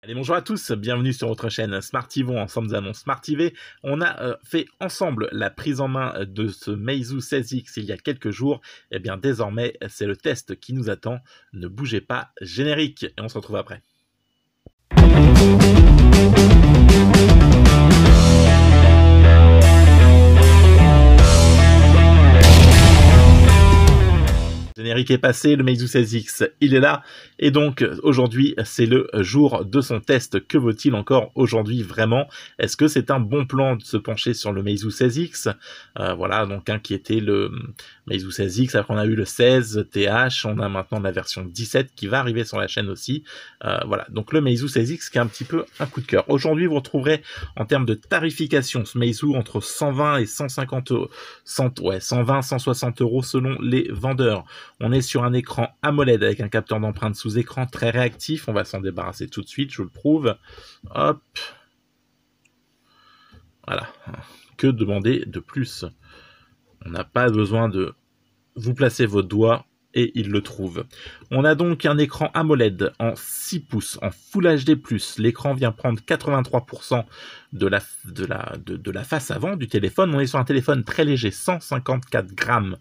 Allez, bonjour à tous, bienvenue sur votre chaîne Smartivo. Ensemble, nous allons Smartiver. On a fait ensemble la prise en main de ce Meizu 16X il y a quelques jours. Et bien désormais, c'est le test qui nous attend. Ne bougez pas, générique, et on se retrouve après. Générique est passé, le Meizu 16X, il est là. Et donc, aujourd'hui, c'est le jour de son test. Que vaut-il encore aujourd'hui vraiment? Est-ce que c'est un bon plan de se pencher sur le Meizu 16X? Voilà, donc qui était le Meizu 16X. Après, on a eu le 16 TH. On a maintenant la version 17 qui va arriver sur la chaîne aussi. Voilà, donc le Meizu 16X qui est un petit peu un coup de cœur. Aujourd'hui, vous retrouverez en termes de tarification ce Meizu entre 120 et 150 euros. 120, 160 euros selon les vendeurs. On est sur un écran AMOLED avec un capteur d'empreinte sous écran très réactif. On va s'en débarrasser tout de suite, je vous le prouve. Hop. Voilà. Que demander de plus? On n'a pas besoin de... Vous placez votre doigt et il le trouve. On a donc un écran AMOLED en 6 pouces, en Full HD+. L'écran vient prendre 83% de la face avant du téléphone. On est sur un téléphone très léger, 154 grammes.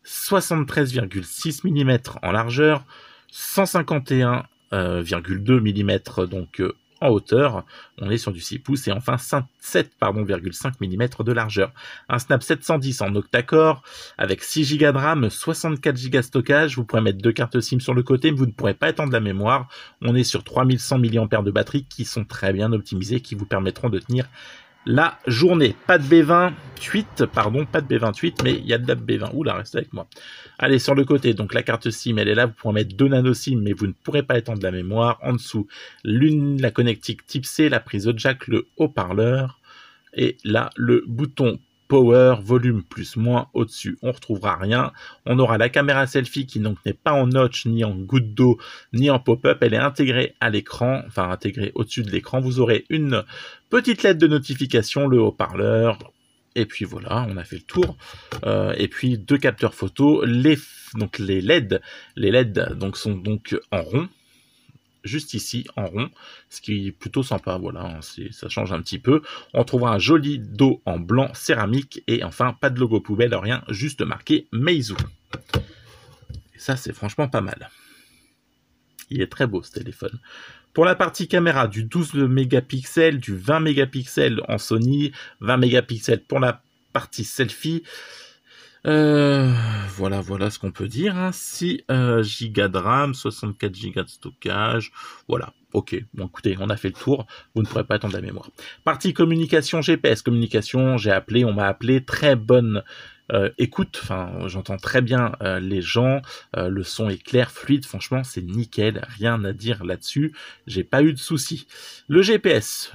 73,6 mm en largeur, 151,2 mm donc en hauteur. On est sur du 6 pouces et enfin 7,5 mm de largeur. Un Snap 710 en octa-core avec 6 Go de RAM, 64 Go de stockage. Vous pourrez mettre 2 cartes SIM sur le côté, mais vous ne pourrez pas étendre la mémoire. On est sur 3100 mAh de batterie qui sont très bien optimisés, qui vous permettront de tenir la journée. Pas de B28, pardon, pas de B28, mais il y a de la B20. Oula, restez avec moi. Allez, sur le côté, donc la carte SIM, elle est là. Vous pourrez mettre 2 nano SIM, mais vous ne pourrez pas étendre la mémoire. En dessous, la connectique type C, la prise jack, le haut-parleur. Et là, le bouton Power, volume plus moins au-dessus, on retrouvera rien. On aura la caméra selfie qui donc n'est pas en notch, ni en goutte d'eau, ni en pop-up. Elle est intégrée à l'écran, enfin intégrée au-dessus de l'écran. Vous aurez une petite lettre de notification, le haut-parleur. Et puis voilà, on a fait le tour. Et puis 2 capteurs photo. Les LED donc, sont donc en rond. Juste ici en rond, ce qui est plutôt sympa, voilà, ça change un petit peu. On trouvera un joli dos en blanc céramique et enfin pas de logo poubelle, rien, juste marqué Meizu. Et ça c'est franchement pas mal. Il est très beau ce téléphone. Pour la partie caméra, du 12 mégapixels, du 20 mégapixels en Sony, 20 mégapixels pour la partie selfie. Voilà ce qu'on peut dire. Hein. 6 Go de RAM, 64 Go de stockage. Voilà, ok. Bon, écoutez, on a fait le tour. Vous ne pourrez pas attendre la mémoire. Partie communication GPS. Communication, j'ai appelé, on m'a appelé. Très bonne écoute. Enfin, j'entends très bien les gens. Le son est clair, fluide. Franchement, c'est nickel. Rien à dire là-dessus. J'ai pas eu de soucis. Le GPS,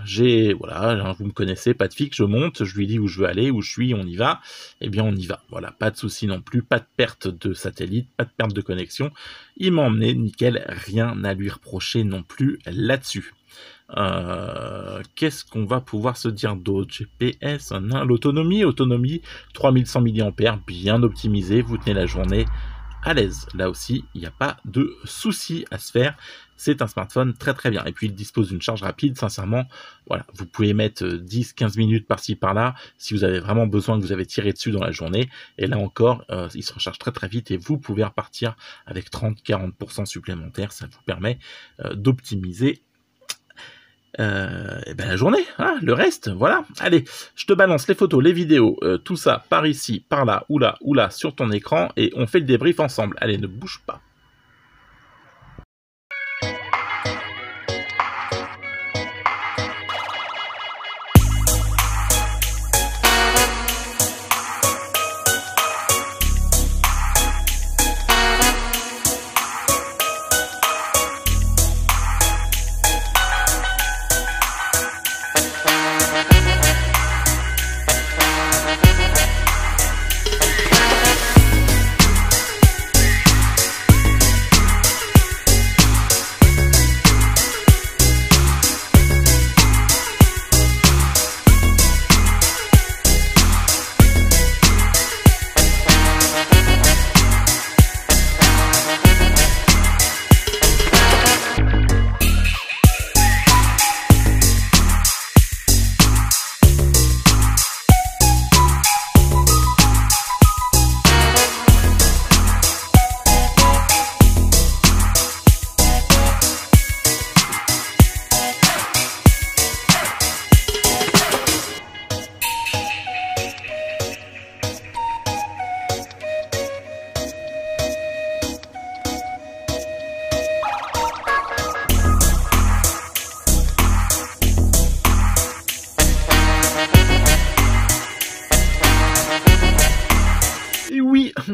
voilà, vous me connaissez, pas de fixe, je monte, je lui dis où je veux aller, où je suis, on y va. Eh bien, on y va. Voilà, pas de soucis non plus, pas de perte de satellite, pas de perte de connexion. Il m'a emmené, nickel, rien à lui reprocher non plus là-dessus. Qu'est-ce qu'on va pouvoir se dire d'autre? GPS, l'autonomie, 3100 mAh, bien optimisé, vous tenez la journée à l'aise. Là aussi, il n'y a pas de souci à se faire. C'est un smartphone très très bien. Et puis, il dispose d'une charge rapide. Sincèrement, voilà, vous pouvez mettre 10-15 minutes par-ci par-là si vous avez vraiment besoin, que vous avez tiré dessus dans la journée. Et là encore, il se recharge très très vite et vous pouvez repartir avec 30-40% supplémentaires. Ça vous permet d'optimiser la journée, hein, le reste, voilà. Allez, je te balance les photos, les vidéos, tout ça par ici, par là, ou là, sur ton écran, et on fait le débrief ensemble. Allez, ne bouge pas.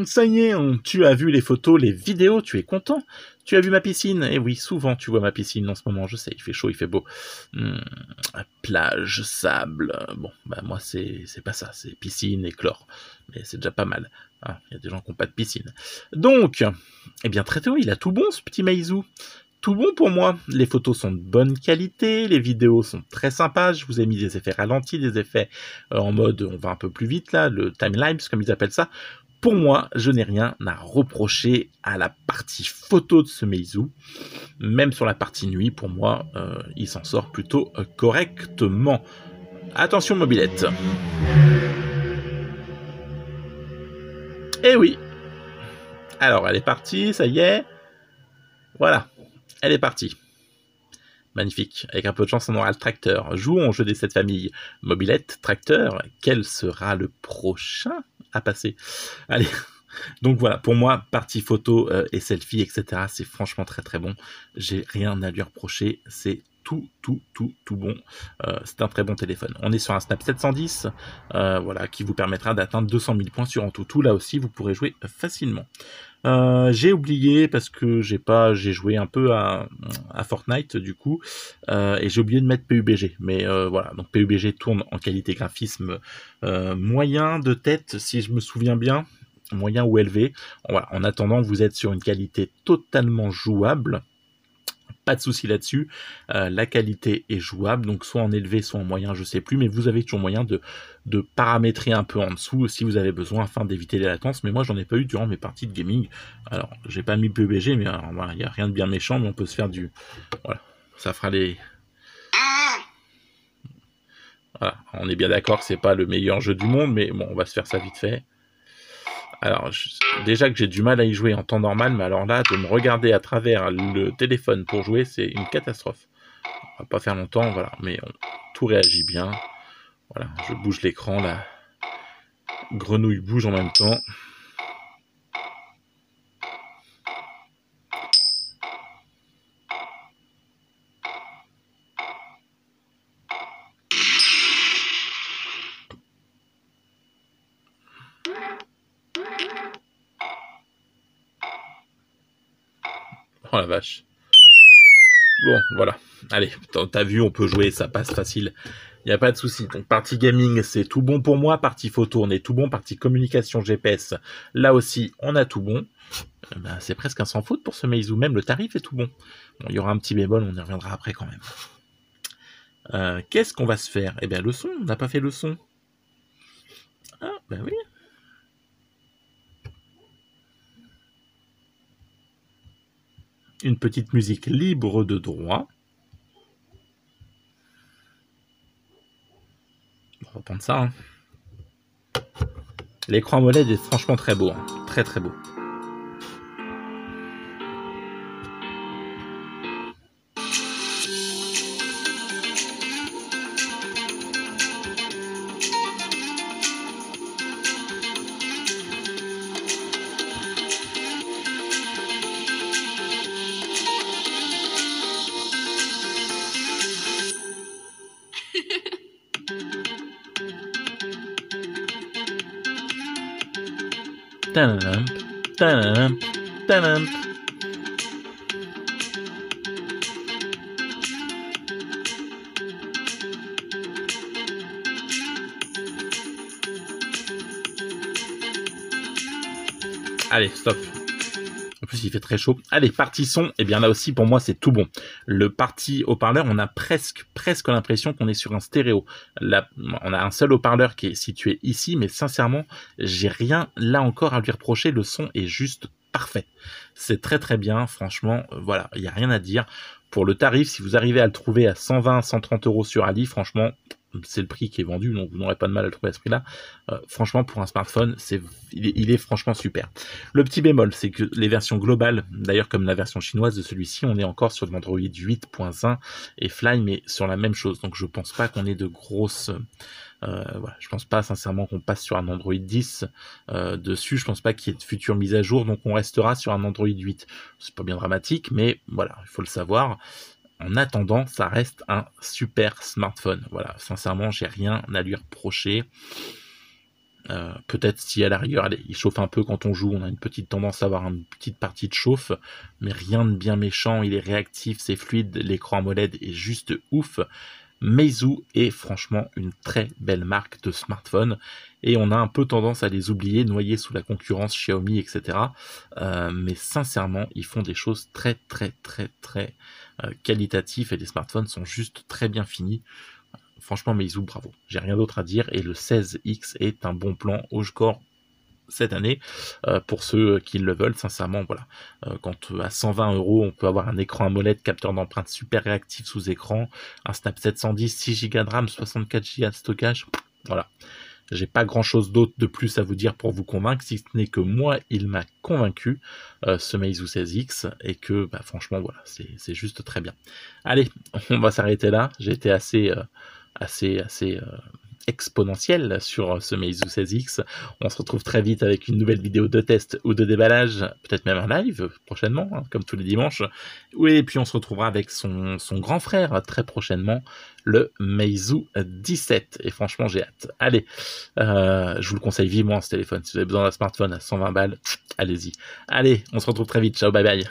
Ça y est, tu as vu les photos, les vidéos, tu es content. Tu as vu ma piscine? Eh oui, souvent tu vois ma piscine en ce moment, je sais, il fait chaud, il fait beau. Plage, sable, bon, bah moi c'est pas ça, c'est piscine et chlore. Mais c'est déjà pas mal. Hein, il y a des gens qui n'ont pas de piscine. Donc, eh bien très tôt, il a tout bon ce petit Meizu. Tout bon pour moi. Les photos sont de bonne qualité, les vidéos sont très sympas. Je vous ai mis des effets ralentis, des effets en mode on va un peu plus vite là, le timelapse comme ils appellent ça. Pour moi, je n'ai rien à reprocher à la partie photo de ce Meizu. Même sur la partie nuit, pour moi, il s'en sort plutôt correctement. Attention mobilette. Eh oui. Alors, elle est partie, ça y est. Voilà. Elle est partie. Magnifique. Avec un peu de chance, on aura le tracteur. Jouons au jeu des 7 familles. Mobilette, tracteur. Quel sera le prochain à passer? Allez. Donc voilà, pour moi, partie photo et selfie, etc., c'est franchement très très bon. J'ai rien à lui reprocher. C'est tout bon. C'est un très bon téléphone. On est sur un Snap 710, voilà, qui vous permettra d'atteindre 200 000 points sur Antutu. Là aussi, vous pourrez jouer facilement. J'ai oublié parce que j'ai joué un peu à Fortnite du coup, et j'ai oublié de mettre PUBG. Mais voilà, donc PUBG tourne en qualité graphisme moyen de tête, si je me souviens bien, moyen ou élevé. Voilà, en attendant, vous êtes sur une qualité totalement jouable. Pas de souci là-dessus, la qualité est jouable, donc soit en élevé, soit en moyen, je sais plus, mais vous avez toujours moyen de paramétrer un peu en dessous si vous avez besoin afin d'éviter les latences, mais moi j'en ai pas eu durant mes parties de gaming. Alors, j'ai pas mis PUBG, mais voilà, il n'y a rien de bien méchant, mais on peut se faire du... Voilà, ça fera les... Voilà, on est bien d'accord que c'est pas le meilleur jeu du monde, mais bon, on va se faire ça vite fait. Alors, déjà que j'ai du mal à y jouer en temps normal, mais alors là, de me regarder à travers le téléphone pour jouer, c'est une catastrophe. On va pas faire longtemps, voilà, mais tout réagit bien. Voilà, je bouge l'écran, la grenouille bouge en même temps. Oh la vache. Bon, voilà. Allez, t'as vu, on peut jouer, ça passe facile. Il n'y a pas de souci. Donc, partie gaming, c'est tout bon pour moi. Partie photo, on est tout bon. Partie communication GPS, là aussi, on a tout bon. Ben, c'est presque un sans faute pour ce Meizu. Même le tarif est tout bon. Bon, il y aura un petit bémol, on y reviendra après quand même. Qu'est-ce qu'on va se faire? Eh bien, le son. On n'a pas fait le son. Ah, ben oui. Une petite musique libre de droit. On va prendre ça. Hein. L'écran AMOLED est franchement très beau. Hein. Très très beau. Tadam, tadam, tadam. Allez, stop. En plus, il fait très chaud. Allez, partie son. Eh bien, là aussi, pour moi, c'est tout bon. Le parti haut-parleur, on a presque l'impression qu'on est sur un stéréo. Là, on a un seul haut-parleur qui est situé ici, mais sincèrement, j'ai rien, là encore, à lui reprocher. Le son est juste parfait. C'est très, très bien. Franchement, voilà, il n'y a rien à dire. Pour le tarif, si vous arrivez à le trouver à 120, 130 € sur Ali, franchement, c'est le prix qui est vendu, donc vous n'aurez pas de mal à le trouver à ce prix-là. Franchement, pour un smartphone, il est franchement super. Le petit bémol, c'est que les versions globales, d'ailleurs comme la version chinoise de celui-ci, on est encore sur de l'Android 8.1 et Fly, mais sur la même chose. Donc je pense pas qu'on ait de grosses... voilà, je pense pas sincèrement qu'on passe sur un Android 10 dessus. Je pense pas qu'il y ait de futures mises à jour, donc on restera sur un Android 8. C'est pas bien dramatique, mais voilà, il faut le savoir. En attendant, ça reste un super smartphone. Voilà, sincèrement, j'ai rien à lui reprocher. Peut-être si à la rigueur, allez, il chauffe un peu quand on joue, on a une petite tendance à avoir une petite partie de chauffe, mais rien de bien méchant, il est réactif, c'est fluide, l'écran AMOLED est juste ouf. Meizu est franchement une très belle marque de smartphone et on a un peu tendance à les oublier, noyés sous la concurrence Xiaomi, etc. Mais sincèrement, ils font des choses très qualitatives et les smartphones sont juste très bien finis. Franchement, Meizu, bravo. J'ai rien d'autre à dire et le 16X est un bon plan au score cette année pour ceux qui le veulent. Sincèrement, voilà, quand à 120 €, on peut avoir un écran AMOLED, capteur d'empreinte super réactif sous écran, un Snap 710, 6 Go de RAM, 64 Go de stockage. Voilà, j'ai pas grand chose d'autre de plus à vous dire pour vous convaincre, si ce n'est que moi, il m'a convaincu, ce Meizu 16X, et que bah, franchement, voilà, c'est juste très bien. Allez, on va s'arrêter là. J'ai été assez exponentielle sur ce Meizu 16X. On se retrouve très vite avec une nouvelle vidéo de test ou de déballage, peut-être même un live prochainement, hein, comme tous les dimanches. Oui, et puis on se retrouvera avec son grand frère très prochainement, le Meizu 17. Et franchement, j'ai hâte. Allez, je vous le conseille vivement ce téléphone. Si vous avez besoin d'un smartphone à 120 balles, allez-y. Allez, on se retrouve très vite. Ciao, bye bye.